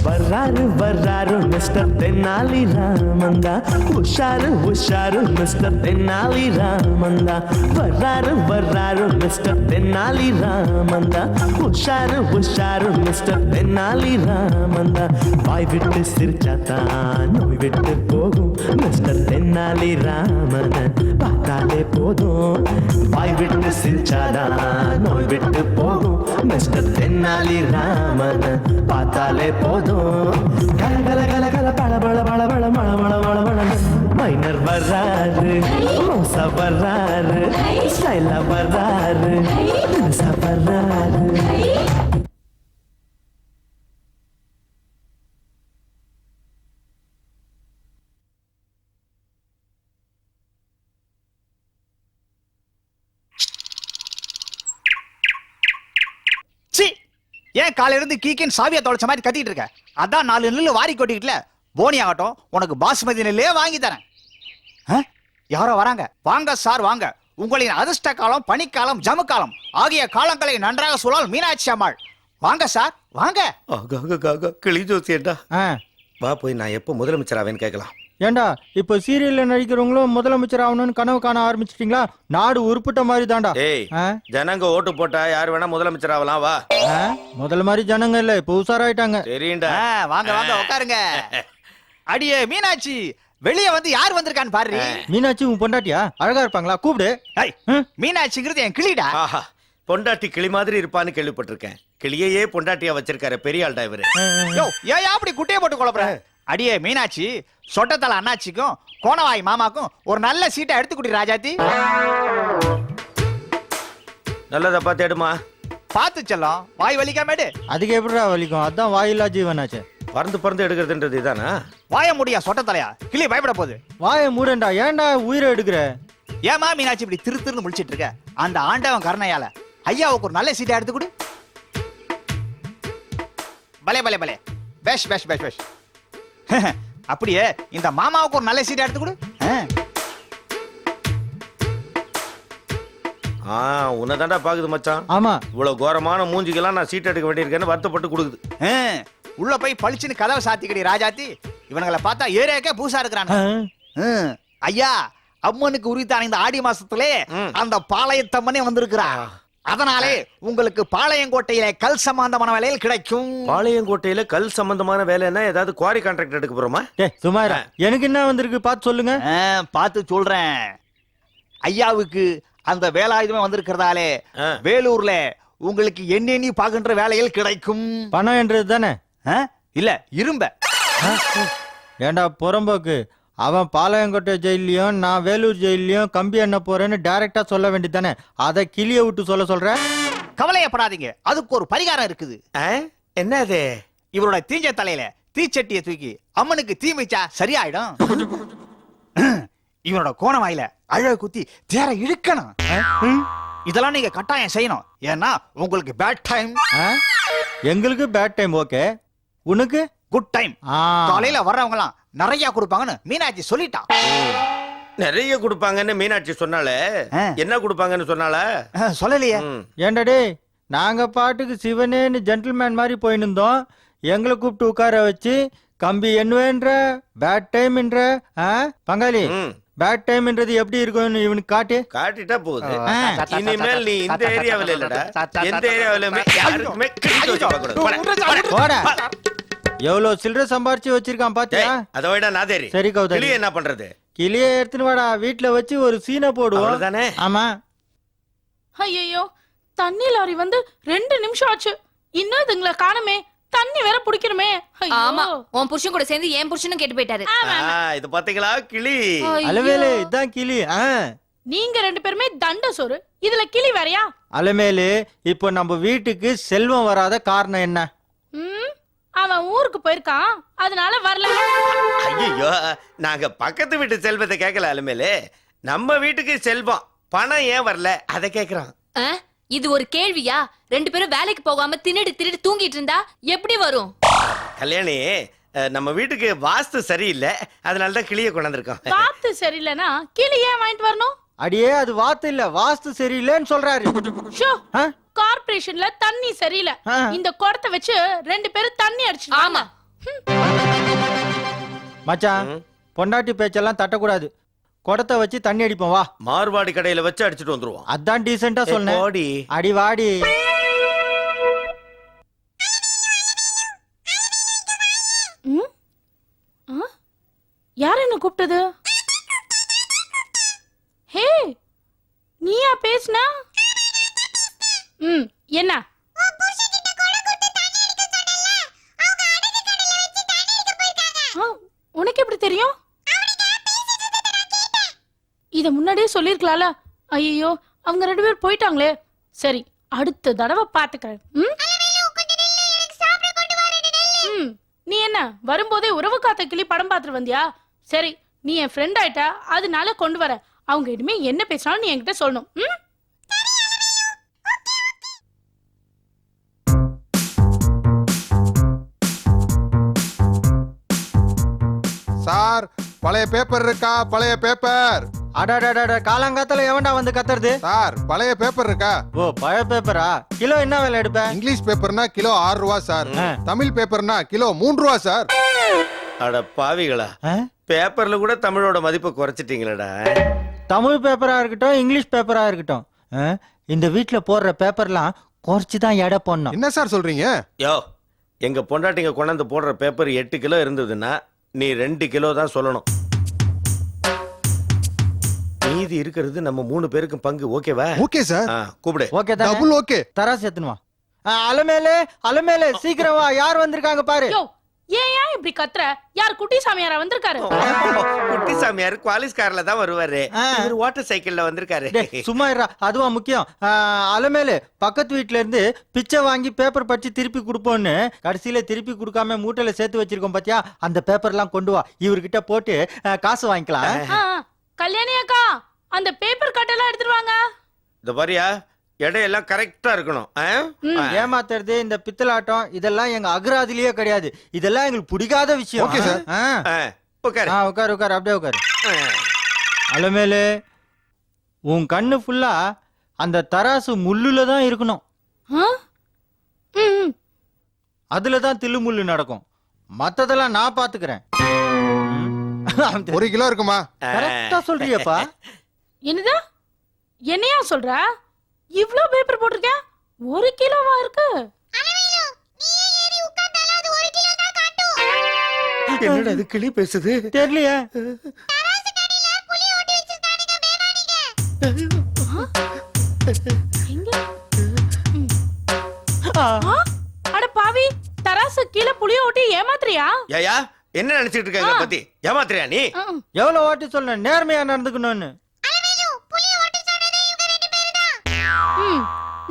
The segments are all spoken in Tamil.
வர்றாரு வர்றாரு மிஸ்டர் தென்னாலி ராமந்தா, உஷாரு உஷாரு மிஸ்டர் தென்னாலி ராமந்தா. வர்றாரு வர்றாரு மிஸ்டர் தென்னாலி ராமந்தா, உஷாரு உஷாரு மிஸ்டர் தென்னாலி ராமந்தா. வாய் விட்டு சிரிச்சாத்தான் நோய் விட்டு போகும் மிஸ்டர் தென்னாலி ராமன் பார்த்தாலே போதும். வாய் விட்டு சிரிச்சாதான் நோய் விட்டு போகும் மிஸ்டர் தென்னாலி ராமன் பார்த்தாலே போதும். கல கல கல கல பள பள பள பள மள மள மள மள. மைனர் வர்றாரு, மோசா வர்றாரு, ஸ்டைலா வர்றாரு, தினுசா வர்றாரு. ஏன் காலையில இருந்து கீக்கின் சாவியா தொலைச்ச மாதிரி கத்திட்டு இருக்க? அதான் 4 நெல்லு வாரி கொட்டிக்கிட்டல. போனி ஆகட்டும், உனக்கு பாசுமதி நெல்லே வாங்கி தரேன். யாரோ வராங்க. வாங்க சார் வாங்க. உங்களின் அதிர்ஷ்ட காலம், பனிக்காலம், ஜமுக்காலம் ஆகிய காலங்களை நன்றாக சொல்லால் மீனாட்சி அம்மாள். வாங்க சார் வாங்க. கிளி ஜோசியேண்டா, வா போய் நான் எப்போ முதலமைச்சர் ஆவேன்னு கேட்கலாம். ஏண்டா இப்ப சீரியல்ல நடிக்கிறவங்களும் முதலமைச்சர் ஆகணும்னு கனவு காண ஆரம்பிச்சிட்டீங்களா? நாடு உருப்பிட்ட மாதிரி தான்டா. ஏய், ஜனங்க ஓட்டு போட்டா யார் வேணா முதலமைச்சர் ஆகலாம். வா. முதல்ல மாதிரி ஜனங்க இல்ல, இப்ப உஷாராயிட்டாங்க. சரிண்டா, வாங்க வாங்க உட்காருங்க. அடியே மீனாட்சி, வெளியே வந்து யார் வந்திருக்கான்னு பாரு. மீனாட்சி உன் பொண்டாட்டியா? அழகா இருப்பாங்களா? கூப்பிடு. மீனாட்சிங்கிறது என் கிளிடா. ஆஹா, பொண்டாட்டி கிளி மாதிரி இருப்பான்னு கேள்விப்பட்டிருக்கேன். கிளியையே பொண்டாட்டியா வச்சிருக்காரு பெரிய ஆள்டா இவரு. ஏன் அப்படி குட்டையை போட்டு குழப்பற? அடியே மீனாட்சி, சொட்டத்தல அண்ணாச்சிக்கும் கோணவாய் மாமாக்கும் ஒரு நல்ல சீட்டை எடுத்து குடி ராஜாத்தி. நல்லதா பார்த்து எடுமா. பார்த்து செல்லம், வாய் வலிக்காமேடு. அதுக்கு எப்படிடா வலிக்கும்? அதான் வாயில்லா ஜீவனாச்சு. பறந்து பறந்து எடுக்கிறதுன்றது இதானா? வாய முடியா சொட்டத்தலையா? கிளி பயப்பட போகுது. வாய மூடண்டா. ஏன்டா உயிரை எடுக்கிற? ஏமா மீனாட்சி இப்படி திரு திருன்னு முடிச்சிட்டு இருக்க? அந்த ஆண்டவன் கருணையால ஐயாவுக்கு ஒரு நல்ல சீட்டை எடுத்து கொடு. பலே பலே பலே, பேஷ் பேஷ் பேஷ் பேஷ். அப்படியே இந்த மாமாவுக்கு ஒரு நல்ல சீட் எடுத்து கொடு. உன்னதாண்டா பாக்குது மச்சான். ஆமா, இவ்வளவு கோரமான மூஞ்சிக்கெல்லாம் நான் சீட் எடுக்க வேண்டியிருக்கேன்னு வருத்தப்பட்டு கொடுக்குது. உள்ள போய் பளிச்சுன்னு கதவை சாத்திக்கடி ராஜாத்தி. இவனுங்களை பார்த்தா ஏரியாக்கே பூசா இருக்கிறாங்க. ஐயா, அம்மனுக்கு உரித்தான இந்த ஆடி மாசத்திலே அந்த பாளையத்தம்மனே வந்திருக்கிறான். அதனாலே உங்களுக்கு பாளையங்கோட்டையில கல் சம்பந்தமான வேலையில் கிடைக்கும். பாளையங்கோட்டையில கல் சம்பந்தமான வேலைன்னா ஏதாவது குவாரி கான்ட்ராக்ட் எடுக்க போறோமா? சுமாரா, எனக்கு என்ன வந்திருக்கு பார்த்து சொல்லுங்க. பார்த்து சொல்றேன். ஐயாவுக்கு அந்த வேலாயுதமே வந்திருக்கிறதாலே வேலூர்ல உங்களுக்கு எண்ணி பாக்குன்ற வேலையில் கிடைக்கும். பணம் என்றது தானே? இல்ல, இரும்ப. ஏண்டா புறம்போக்கு, அவன் பாளையங்கோட்டை ஜெயிலையும் நான் வேலூர் ஜெயிலையும் கம்பி எண்ண போறேன்னு டைரக்டா சொல்ல வேண்டியதானே? அதை கிளிய விட்டு சொல்ற. கவலையப்படாதீங்க, அதுக்கு ஒரு பரிகாரம் இருக்குது. என்ன அது? இவரோட தீஞ்ச தலையில தீச்சட்டியை தூக்கி அம்மனுக்கு தீ வச்சா சரியாயிடும். இவரோட கோணவாயில அழகு குத்தி தேர இழுக்கணும். இதெல்லாம் நீங்க கட்டாயம் செய்யணும். ஏன்னா உங்களுக்கு பேட் டைம். எங்களுக்கு பேட் டைம் ஓகே, உனக்கு குட் டைம். காலையில வர்றவங்க எல்லாம் நிறைய கொடுப்பாங்கன்னு மீனாட்சி சொல்லிட்டான். நிறைய கொடுப்பாங்கன்னு மீனாட்சி சொன்னால, என்ன கொடுப்பாங்கன்னு சொன்னால சொல்லலையே. ஏண்டடே, நாங்க பாட்டுக்கு சிவனேன்னு ஜென்டில்மேன் மாதிரி போயின்னு இருந்தோம். எங்களை கூப்பிட்டு உட்கார வச்சு கம்பி என்னவேன்ற பேட் டைம் என்ற பங்காளி பேட் டைம் என்றது எப்படி இருக்கும்னு இவனுக்கு காட்டிட்டா போகுது. இனிமேல் நீ இந்த ஏரியாவில் இல்லடா, எந்த ஏரியாவிலுமே யாருக்குமே எவ்வளவு சில்லறை சம்பாரிச்சு வச்சிருக்கான் பாத்தியா? அதை விட நாதேரி. சரி கௌதலி, என்ன பண்றது? கிளியே எடுத்துன்னு வாடா, வீட்டுல வச்சு ஒரு சீனை போடுவோம் தானே. ஆமா. ஐயோ, தண்ணி லாரி வந்து 2 நிமிஷம் ஆச்சு, இன்னும் இதுங்களை காணுமே. தண்ணி வேற புடிக்கணுமே. ஆமா, உன் புருஷன் கூட சேர்ந்து என் புருஷனும் கேட்டு போயிட்டாரு. இது பாத்தீங்களா கிளி? அலமேலு, இதான் கிளி. நீங்க 2 பேருமே தண்ட சோறு, இதுல கிளி வேறயா? அலமேலு, இப்போ நம்ம வீட்டுக்கு செல்வம் வராத காரணம் என்ன? அவன் ஊருக்கு போயிருக்கான், அதனால வரல. ஐயோ, நாங்க பக்கத்து வீட்டு செல்வத்தை கேட்கல அலமேலு. நம்ம வீட்டுக்கு செல்வம், பணம் ஏன் வரல அத கேக்குறான். இது ஒரு கேள்வியா? 2 பேரும் வேலைக்கு போகாம தின்னுட்டு தூங்கிட்டு இருந்தா எப்படி வரும்? கல்யாணி, நம்ம வீட்டுக்கு வாஸ்து சரியில்லை, அதனாலதான் கிளிய கொண்டாந்துருக்கோம். வாஸ்து சரியில்லைன்னா கிளி ஏன் வாங்கிட்டு வரணும்? அடியே அது வாத்து இல்ல வாஸ்து சரியில்லைன்னு சொல்றாரு. ஷோ ஆ? கார்ப்பரேஷன்ல தண்ணி சரியில்லை. ஆ. இந்த குடத்தை வச்சு 2 பேரும் தண்ணி அடிச்சு. ஆமா. மச்சான் பொண்டாட்டி பேச்செல்லாம் தட்டக்கூடாது. குடத்தை வச்சு தண்ணி அடிப்போம் வா. மார்வாடி கடையில வச்சு அடிச்சிட்டு வந்துருவோம். அதான் டீசெண்டா சொன்னேன். போடி. அடி வாடி. யார் என்ன கூப்பிட்டது? ஹே நீயா பேசுனா? என்ன? உனக்கு எப்படி தெரியும்? இத முன்னாடியே சொல்லிருக்கலாம்ல. ஐயோ அவங்க 2 பேர் போயிட்டாங்களே. சரி அடுத்த தடவை பாத்துக்கிறேன். நீ என்ன வரும்போதே உறவு காத்த கிளி படம் பார்த்துட்டு வந்தியா? சரி நீ என் ஃப்ரெண்ட் ஆயிட்டா அதனால கொண்டு வர. அவங்க இனிமே என்ன பேசினாலும் நீ என்கிட்ட சொல்லணும். சார் பழைய பேப்பர் இருக்கா? பழைய பேப்பர். அடாடாடா காலாங்காத்தால எவன்டா வந்து கத்துறது? சார் பழைய பேப்பர் இருக்கா? ஓ பழைய பேப்பரா? கிலோ என்ன விலை எடுப்ப? இங்கிலீஷ் பேப்பர்னா கிலோ 6 ரூபா சார். தமிழ் பேப்பர்னா கிலோ 3 ரூபா சார். அட பாவிகளா, பேப்பர்ல கூட தமிழோட மதிப்பை குறைச்சிட்டீங்களடா. தமிழ் பேப்பரா இருக்கட்டும் இங்கிலீஷ் பேப்பரா இருக்கட்டும், இந்த வீட்ல போடுற பேப்பர்லாம் குறைச்சுதான் எடை போடணும். என்ன சார் சொல்றீங்க? யோ, எங்க பொண்டாட்டிங்க கொண்டாந்து போடுற பேப்பர் 8 கிலோ இருந்ததுன்னா நீ 2 கிலோ தான் சொல்லணும். மீதி இருக்கிறது நம்ம 3 பேருக்கும் பங்கு. ஓகேவா? Okay sir. கூப்பிடு. ஓகே தான். Double okay. தராசு எத்தனுவா. அலமேலே சீக்கிரம் வா. யார் வந்திருக்காங்க பாரு. ஏன் இப்படி கத்துற? யார் குட்டி சாமியாரா வந்திருக்காரு? குட்டி சாமியார் குவாலிஸ் கார்ல தான் வருவாரு. இவர் வாட்டர் சைக்கிள்ல வந்திருக்காரு. சும்மா இருடா, அதுவா முக்கியம். அலமேலு பக்கத்து வீட்ல இருந்து பிச்சை வாங்கி பேப்பர் படிச்சு திருப்பி கொடுப்போம்னு கடைசியில திருப்பி கொடுக்காம மூட்டையில சேர்த்து வச்சிருக்கோம் பாத்தியா? அந்த பேப்பர் எல்லாம் கொண்டு வா, இவர்கிட்ட போட்டு காசு வாங்கிக்கலாம். கல்யாணி அக்கா அந்த பேப்பர் கட்டெல்லாம் எடுத்துட்டு வாங்க. இந்த பாரியா, எடையெல்லாம் கரெக்டா இருக்கணும். ஏமாத்துறது இந்த பித்தலாட்டம் இதெல்லாம் எங்க அகராதிலேயே கிடையாது. இதெல்லாம் எங்களுக்கு பிடிக்காத விஷயம். Okay sir. உட்காரு. உட்காரு அப்படியே உட்காரு. அலமேலு உன் கண்ணு ஃபுல்லா அந்த தராசு முள்ளுல தான் இருக்கணும். அதுலதான் தில்லு முள்ளு நடக்கும். மத்ததெல்லாம் நான் பாத்துக்கிறேன். 1 கிலோ இருக்குமா? கரெக்டா சொல்றியப்பா. என்னதா என்னையா சொல்ற? இவ்ளோ பேப்பர் போட்டிருக்கேன், 1 கிலோவா இருக்கு? என்னடா அது கிளி பேசுது? தெரியலையே. அட பாவி, தராசு கீழே புளிய ஓட்டி ஏமாத்துறியா? ஏயா என்ன நினைச்சிட்டு இருக்காங்க பத்தி? ஏமாத்துறியா நீ? எவ்வளவு வாட்டி சொன்ன நேர்மையா நடந்துக்கணும்னு.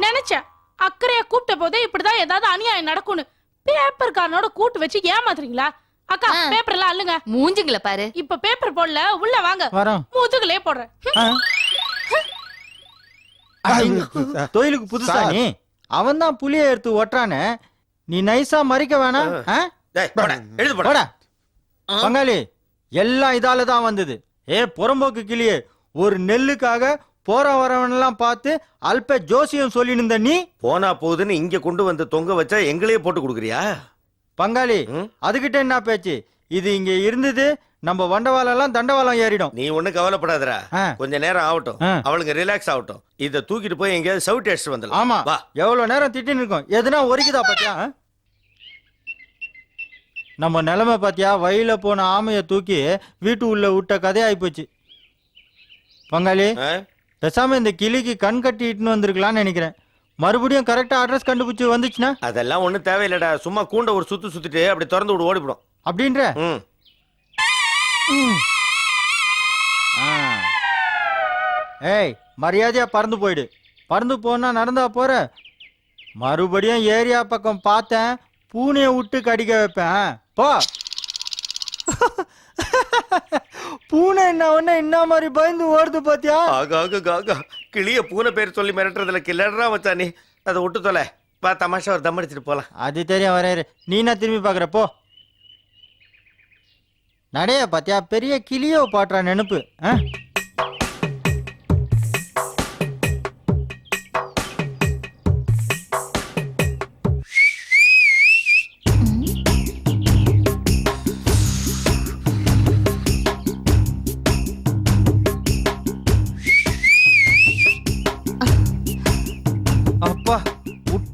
நினைச்சேன் அக்கறையா கூப்பிட்ட போதே இப்படிதான் ஏதாவது அநியாயம் நடக்கும்னு. பேப்பர் காரனோட கூட்டு வச்சு ஏமாத்துறீங்களா? அக்கா பேப்பர் எல்லாம் அள்ளுங்க. மூஞ்சுங்கள பாரு. இப்ப பேப்பர் போடல, உள்ள வாங்க. வரோம். முதுகுலே போடுறேன். தொழிலுக்கு புதுசா நீ? அவன் தான் புளிய எடுத்து ஒட்டுறானே, நீ நைஸா மறிக்க வேணாம். எழுது போடா பங்காளி. எல்லாம் இதால தான் வந்தது. புறம்போக்கு கிளியே, ஒரு நெல்லுக்காக போற வரவனெல்லாம் பார்த்து அல்ப ஜோசியம் சொல்லி இருந்த நீ போனா போகுதுன்னு இங்க கொண்டு வந்து தொங்க வச்சா எங்களையே போட்டு கொடுக்குறியா? பங்காளி அதுகிட்ட என்ன பேச்சு? இது இங்க இருந்தது, நம்ம வண்டவாளம் எல்லாம் தண்டவாளம் ஏறிடும். நீ ஒண்ணு கவலைப்படாதடா. கொஞ்ச நேரம் ஆகட்டும், அவளுக்கு ரிலாக்ஸ் ஆகட்டும். இத தூக்கிட்டு போய் எங்கேயாவது சவுட் அடிச்சுட்டு வந்துடலாம். ஆமா, எவ்வளவு நேரம் திட்டின்னு இருக்கோம். எதுனா ஒரிக்குதா பாத்தியா? நம்ம நிலைமை பாத்தியா? வயல போன ஆமைய தூக்கி வீட்டு உள்ள விட்ட கதையாயி போச்சு. பங்காளி பேசாம இந்த கிளிக்கு கண் கட்டிட்டு வந்திருக்கலாம்னு நினைக்கிறேன். மறுபடியும் கரெக்டா அட்ரஸ் கண்டுபிடிச்சு வந்துச்சுன்னா? அதெல்லாம் ஒண்ணும் தேவையில்லடா. சும்மா கூண்ட ஒரு சுத்திட்டு அப்படி திறந்து விடு, ஓடிவிடும். அப்படின்ற ஏய், மரியாதையா பறந்து போயிடு. பறந்து போனா நடந்தா போற. மறுபடியும் ஏரியா பக்கம் பார்த்தேன், பூனைய விட்டு கடிக்க வைப்பேன். போ. பூனை என்ன ஒண்ணு என்ன மாதிரி பயந்து ஓடுது பாத்தியா? ஆகா கிளிய பூனை பேர் சொல்லி மிரட்டுறதுல கிளறா வச்சா நீ. அதை விட்டு தொலை. வா, தமாஷா ஒரு தம் அடிச்சுட்டு போலாம். அது தெரியும் வரையறு. நீ என்ன திரும்பி பாக்குற? போ. நடைய பாத்தியா? பெரிய கிளியோ பாட்டுறா நினைப்பு.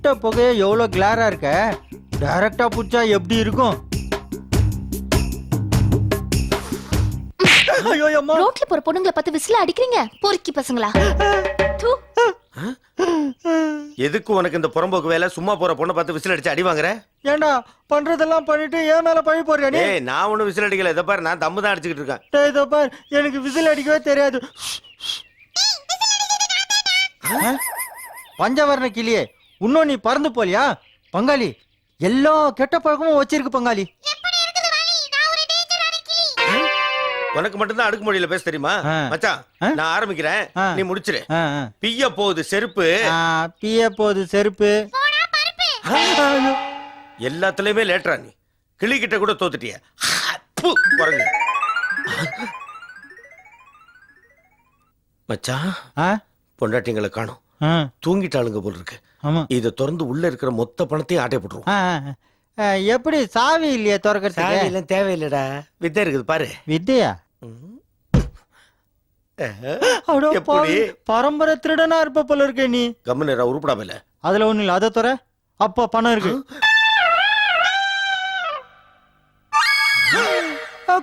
விட்ட புகைய எவ்வளவு கிளாரா இருக்க, டைரக்டா புடிச்சா எப்படி இருக்கும்? ஐயோ அம்மா. ரோட்ல போற பொண்ணுங்களை பார்த்து விசில அடிக்கிறீங்க பொறுக்கி பசங்களா. தூ. எதுக்கு உனக்கு இந்த புறம்போக்கு வேலை? சும்மா போற பொண்ணை பார்த்து விசில் அடிச்சு அடி வாங்குற? ஏண்டா பண்றதெல்லாம் பண்ணிட்டு ஏன் மேல பழி போடுறியா நீ? ஏய், நான் ஒண்ணும் விசில் அடிக்கல. இதை பாரு, நான் தம்மு தான் அடிச்சுக்கிட்டு இருக்கேன். டேய், இதோ பார், எனக்கு விசில் அடிக்கவே தெரியாது. பஞ்சவர்ண கிளியே, இன்னும் நீ பறந்து போலியா? பங்காளி, எல்லா கெட்ட பழக்கமும் வச்சிருக்கு பங்காளி. உனக்கு மட்டும்தான் அடுக்கு மொழியில பேச தெரியுமா? ஆ. மச்சான், ஆ? நான் ஆரம்பிக்கிறேன், ஆ. நீ முடிச்சிரு. ஆ, ஆ. பிய்ய போகுது செருப்பு. பிய போது செருப்பு. ஐயோ. எல்லாத்துலயுமே லேட்டரா நீ. கிளி கிட்ட கூட தோத்துட்டிய. ப்பு, குரங்கு. மச்சான், ஆ? பொண்டாட்டிங்களை காணோம். ஆ, தூங்கிட்டாளுங்க போல் இருக்கு. ஆமா. இதை திறந்து உள்ள இருக்கிற மொத்த பணத்தையும் ஆட்டை போட்டுருவோம். ஆ, ஆ. எப்படி சாவி இல்லையா திறக்கிறதுக்கு? சாவியெல்லாம் தேவையில்லடா, வித்தை இருக்குது பாரு. வித்தையா? அடோ எப்படி? பாவி, பரம்பரை திருடனா இருப்ப போல இருக்கே நீ. கம்முனு உருப்படாம இல்ல. அதுல ஒண்ணு இல்ல, அதை தர அப்ப பணம் இருக்கு.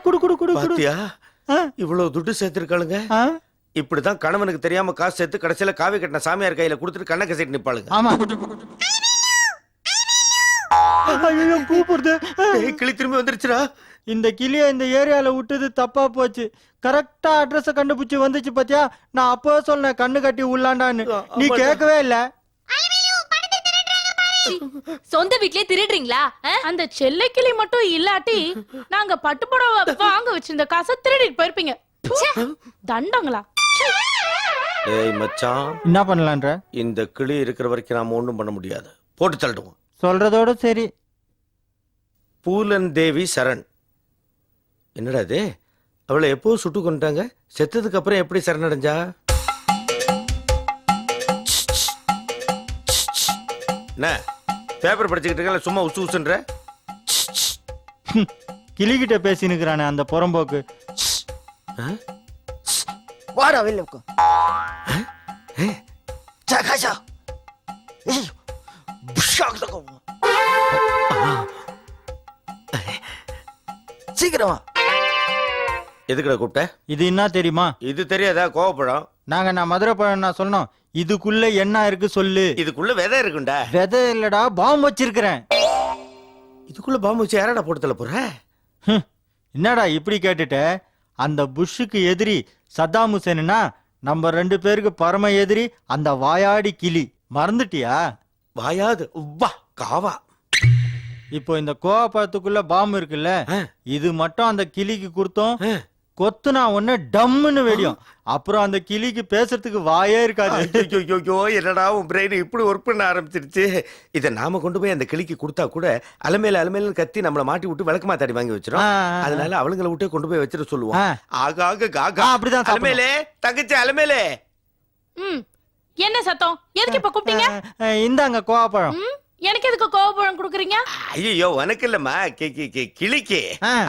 குடு குடு குடு குடு. பாத்தியா, ஆ, இவ்வளவு துட்டு சேர்த்திருக்காளுங்க. ஆ, இப்படிதான் கணவனுக்கு தெரியாம காசு சேர்த்து கடைசியில காவி கட்டின சாமியார் கையில கொடுத்துட்டு கண்ணை கசிட்டு நிப்பாளுங்க. ஆமா. ஐயோ, கூப்பிடுது. ஏய், கிளி திரும்பி வந்துருச்சுடா. இந்த கிளிய இந்த ஏரியால விட்டது தப்பா போச்சு. கரெக்டா அட்ரஸ் கண்டுபிடிச்சு வந்துச்சு பாத்தியா? நான் அப்போ சொன்னேன் கண்ணு கட்டி உள்ளாண்டான்னு. நீ கேட்கவே இல்ல. சொந்த வீட்லயே திருடுறீங்களா? அந்த செல்லை கிளி மட்டும் இல்லாட்டி நாங்க பட்டுப்புடவை வாங்க வச்சிருந்த காசை திருடிட்டு போயிருப்பீங்க. ச்சே, தண்டங்களா. ஏய் மச்சான், என்ன பண்ணலான்ற? இந்த கிளி இருக்கிற வரைக்கும் நாம ஒண்ணும் பண்ண முடியாது. போட்டு தள்ளிடுவோம். சொல்றதோட சரி. பூலன் தேவி சரண். என்னடா இது? அவளை எப்போ சுட்டு கொண்டுட்டாங்க? செத்ததுக்கு அப்புறம் எப்படி சரணடைஞ்சா? என்ன பேப்பர் படிச்சுக்கிட்டு இருக்கல, சும்மா உசு உசுன்ற? கிளிகிட்ட பேசினுக்கிறானே அந்த புறம்போக்கு. வாடா வெளில உட்கா. சீக்கிரமா. எதுக்குடா கூப்பிட்ட? இது என்ன தெரியுமா? இது தெரியாதா? கோவப்படம். நான் மதுரை பழம் நான் சொன்னோம். இதுக்குள்ள என்ன இருக்கு சொல்லு. இதுக்குள்ள விதை இருக்குண்டா. விதை இல்லடா, பாம்பு வச்சிருக்கிறேன். இதுக்குள்ள பாம்பு வச்சு யாரடா போட்டு தள்ள போற? என்னடா இப்படி கேட்டுட்ட? அந்த புஷ்ஷுக்கு எதிரி சத்தாம் ஹுசேனா, நம்ம 2 பேருக்கு பரம எதிரி அந்த வாயாடி கிளி. மறந்துட்டியா? வாயாது வா காவா. இப்போ இந்த கோவப்பழத்துக்குள்ள பாம்பு இருக்குல்ல, இது மட்டும் அந்த கிளிக்கு கொடுத்தோம். கொத்துனா உடனே டம்முன்னு வெடியும். அப்புறம் அந்த கிளிக்கு பேசுறதுக்கு வாயே இருக்காது. ஐயோ, என்னடா உன் பிரெயின் இப்படி ஒர்க் பண்ண ஆரம்பிச்சிருச்சு. இதை நாம கொண்டு போய் அந்த கிளிக்கு கொடுத்தா கூட அலமேல கத்தி நம்மளை மாட்டி விட்டு விளக்கமா தாடி வாங்கி வச்சிரும். அதனால அவளுங்களை விட்டு கொண்டு போய் வச்சிட சொல்லுவோம். ஆகாக காகா. அப்படிதான் அலமேலே, தங்கச்சி அலமேலே. என்ன சத்தம்? எதுக்கு இப்ப கூப்பிட்டீங்க? இந்தாங்க கோவப்பழம். எனக்கு எதுக்கு கோவப்பழம் குடுக்குறீங்க? ஐயோ, உனக்கு இல்லம்மா, கிளிக்கு.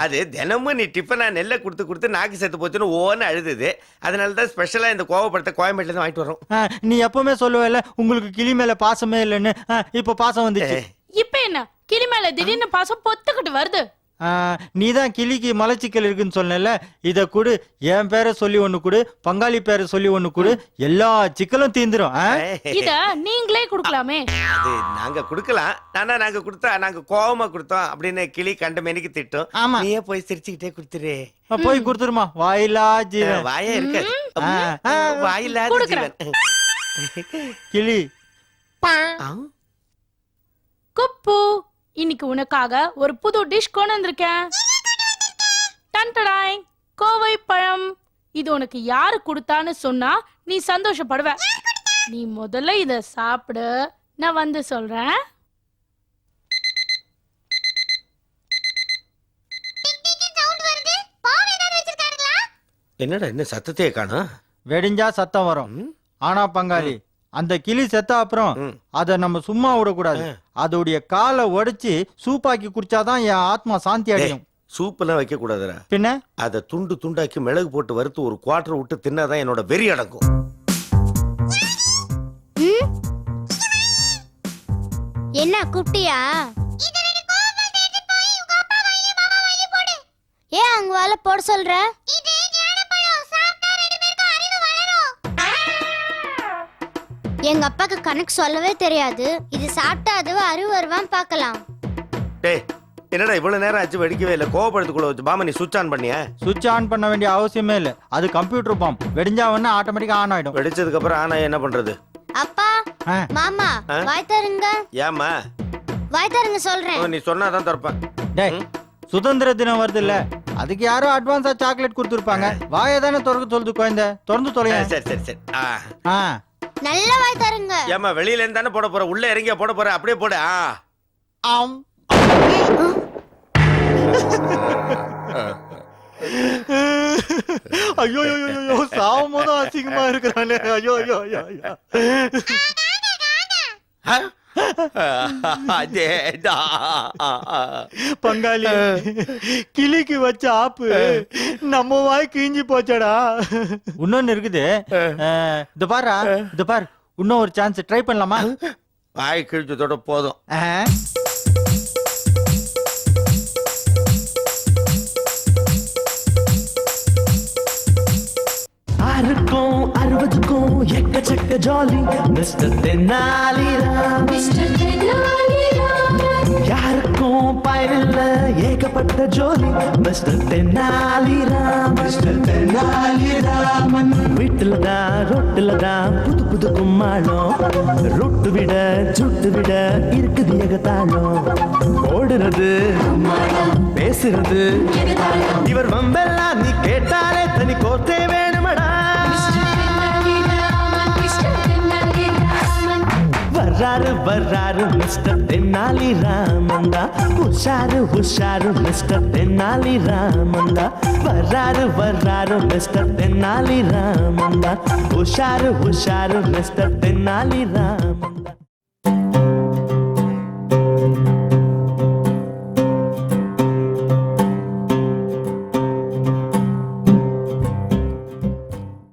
அது தினமும் நீ டிஃபனா நெல்லை கொடுத்து நாக்கு செத்து போச்சுன்னு ஓன்னு அழுதுது. அதனாலதான் ஸ்பெஷலா இந்த கோவப்பழத்தை கோயம்பேட்டில இருந்து வாங்கிட்டு வரோம். நீ எப்பவுமே சொல்லுவல உங்களுக்கு கிளி மேல பாசமே இல்லைன்னு. இப்ப பாசம் வந்துச்சு. இப்ப என்ன கிளி மேல திடீர்னு பாசம் பொத்துக்கிட்டு வருது? நீதான் கிளிக்கு மலச்சிக்கல் இருக்குன்னு சொன்னல, இத கொடு. என் பேரை சொல்லி ஒண்ணு கொடு, பங்காளி பேரை சொல்லி ஒண்ணு கொடு, எல்லா சிக்கலும் தீந்துரும். இத நீங்களே குடுக்கலாமே. அது நாங்க குடுக்கலாம். ஆனா நாங்க கொடுத்தா நாங்க கோவமா கொடுத்தோம் அப்படின்னு கிளி கண்டமேனிக்கு திட்டும். ஆமா. நீயே போய் சிரிச்சுக்கிட்டே கொடுத்துரு. போய் கொடுத்துருமா. வாயிலா ஜீவன். வாயே இருக்காது. வாயில்லாத கொடுக்குறேன். ஜீவன். கிளி குப்பு, இன்னைக்கு உனக்காக ஒரு புது டிஷ் கொண்டு வந்திருக்கேன். டன்டடாய், கோவை பழம். இது உனக்கு யாரு கொடுத்தான்னு சொன்னா நீ சந்தோஷப்படுவ. நீ முதல்ல இத சாப்பிடு, நான் வந்து சொல்றேன். என்னடா என்ன சத்தத்தையே காணோம்? வெடிஞ்சா சத்தம் வரும். ஆனா பங்காளி, அந்த கிளி செத்த அப்புறம் அத நம்ம சும்மா விடக்கூடாது. அதோடைய காலை உடைச்சு சூப்பாக்கி குடிச்சாதான் என் ஆத்மா சாந்தி அடையும். சூப் எல்லாம் வைக்க கூடாதுடா. பின்ன அதை துண்டு துண்டாக்கி மிளகு போட்டு வறுத்து ஒரு குவார்டர் விட்டு தின்னாதான் என்னோட வெறி அடங்கும். என்ன கூப்பிட்டியா ஏன் அவங்க வேலை போட சொல்ற எங்க அப்பாக்கு கணக்கு சொல்லவே தெரியாது இது சாப்பிட்டா அதுவா அறிவு வருவான் பார்க்கலாம் டேய் என்னடா இவ்வளவு நேரம் ஆச்சு வெடிக்கவே இல்லை கோவப்படுத்துக்குள்ள வச்சு பாமா நீ சுவிட்ச் ஆன் பண்ணிய சுவிட்ச் ஆன் பண்ண வேண்டிய அவசியமே இல்ல அது கம்ப்யூட்டர் பம்ப் வெடிஞ்சா உடனே ஆட்டோமேட்டிக்கா ஆன் ஆயிடும். வெடிச்சதுக்கு அப்புறம் ஆனா என்ன பண்றது? அப்பா ஆ. மாமா வாய் தருங்க ஏமா வாய் தருங்க சொல்றேன் நீ சொன்னாதான் திறப்பேன். டேய் சுதந்திர தினம் வருது இல்ல அதுக்கு யாரோ அட்வான்ஸா சாக்லேட் கொடுத்துருப்பாங்க. வாயை தானே திறக்க சொல்லுது குழந்தை, திறந்து தொலைங்க. சரி சரி சரி ஆ நல்ல வாய் தருங்க ஏமா வெளியில இருந்து தானே போட போற, உள்ள இறங்கியா போட போற, அப்படியே போடு. ஆம். ஐயோ ஐயோ ஐயோ சாவும் போதும் அசிங்கமா இருக்கிறானே. ஐயோ ஐயோ ஐயோ ஐயோ. பங்காளி கிளிக்கு வச்ச ஆப்பு நம்ம வாய் கிழிஞ்சு போச்சடா. இன்னொன்னு இருக்குது, இது பாரு இது பாரு, இன்னும் ஒரு சான்ஸ் ட்ரை பண்ணலாமா? வாய் கிழிச்சதோட போதும். ஆறுக்கும் 60க்கும் எக்கச்சக்க ஜாலி மிஸ்டர் தென்னாலிராம். யாருக்கும் பயனில்ல ஏகப்பட்ட ஜோலி மிஸ்டர் தென்னாலிராம். மிஸ்டர் தென்னாலிராமன் வீட்டுல தான் ரொட்டுல தான் புது புது கும்மாளம். ரொட்டு விட சுட்டு விட இருக்குது ஏகத்தாளம். ஓடுறது பேசுறது இவர் வம்பெல்லாம் நீ கேட்டாலே தனி கோத்தே வேணுமடா. வர்றாரு வர்றாரு மிஸ்டர் தென்னாலி ராமந்தா. உஷாரு உஷாரு மிஸ்டர் தென்னாலி ராமந்தா. வர்றாரு வர்றாரு மிஸ்டர் தென்னாலி ராமந்தா. உஷாரு உஷாரு மிஸ்டர் தென்னாலி ராமந்தா.